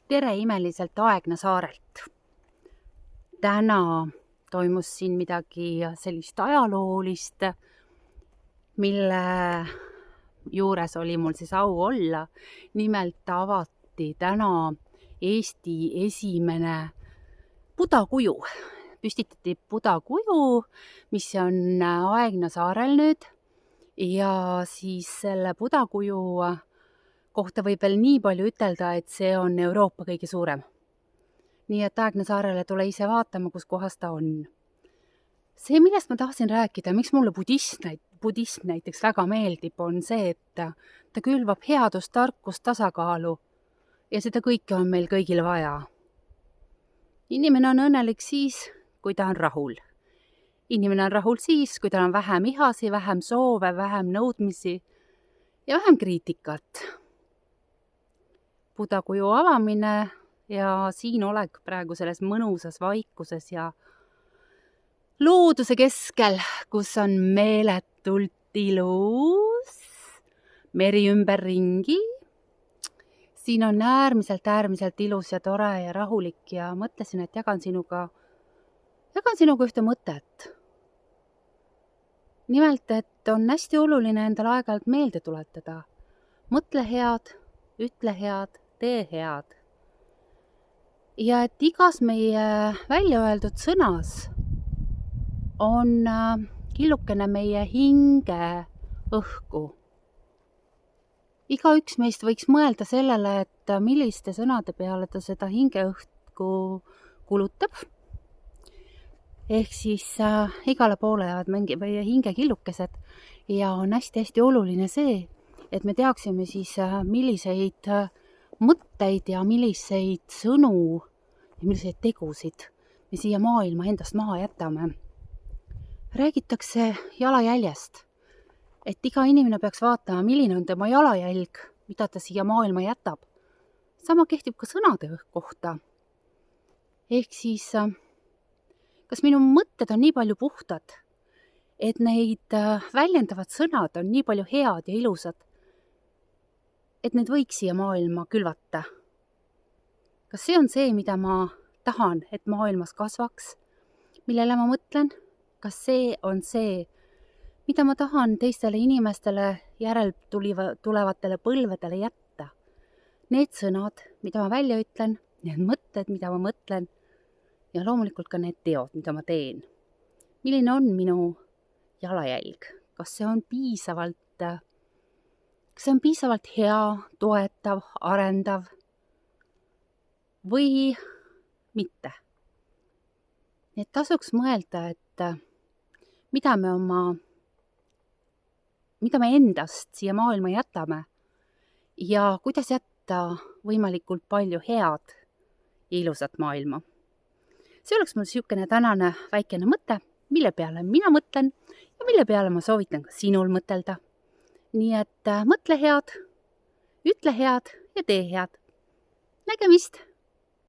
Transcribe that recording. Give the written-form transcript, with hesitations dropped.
Tere imeliselt Aegna saarelt. Täna toimus siin midagi sellist ajaloolist, mille juures oli mul siis au olla. Nimelt avati täna Eesti esimene budakuju. Püstitati budakuju, mis on Aegna saarel nüüd. Ja siis selle budakuju kohta võib veel nii palju ütelda, et see on Euroopa kõige suurem. Nii et Aegna saarele tule ise vaatama, kus kohas ta on. See, millest ma tahtsin rääkida, miks mulle budism näiteks väga meeldib, on see, et ta külvab headust, tarkust, tasakaalu ja seda kõike on meil kõigil vaja. Inimene on õnnelik siis, kui ta on rahul. Inimene on rahul siis, kui tal on vähem ihasi, vähem soove, vähem nõudmisi ja vähem kriitikat. Budakuju avamine ja siin olek praegu selles mõnusas vaikuses ja looduse keskel, kus on meeletult ilus, meri ümberringi. Siin on äärmiselt ilus ja tore ja rahulik ja mõtlesin, et jagan sinuga ühte mõtet. Nimelt, et on hästi oluline endal aeg-ajalt meelde tuletada. Mõtle head, ütle head, tee head. Ja et igas meie välja öeldud sõnas on killukene meie hinge õhku. Igaüks meist võiks mõelda sellele, et milliste sõnade peale ta seda hinge õhku kulutab. Ehk siis igale poole jäävad meie hingekillukesed ja on hästi oluline see, et me teaksime siis, milliseid mõtteid ja milliseid sõnu ja milliseid tegusid me siia maailma endast maha jätame. Räägitakse jalajäljest, et iga inimene peaks vaatama, milline on tema jalajälg, mida ta siia maailma jätab. Sama kehtib ka sõnade kohta. Ehk siis, kas minu mõtted on nii palju puhtad, et neid väljendavad sõnad on nii palju head ja ilusad, et need võiks siia maailma külvata. Kas see on see, mida ma tahan, et maailmas kasvaks, millele ma mõtlen? Kas see on see, mida ma tahan teistele inimestele tulevatele põlvedele jätta? Need sõnad, mida ma välja ütlen, need mõtted, mida ma mõtlen ja loomulikult ka need teod, mida ma teen. Milline on minu jalajälg? Kas see on piisavalt hea, toetav, arendav või mitte? Nii et tasuks mõelda, et mida me endast siia maailma jätame ja kuidas jätta võimalikult palju head ja ilusat maailma. See oleks mul siukene tänane väikene mõte, mille peale mina mõtlen ja mille peale ma soovitan ka sinul mõtelda. Nii et mõtle head, ütle head ja tee head. Nägemist!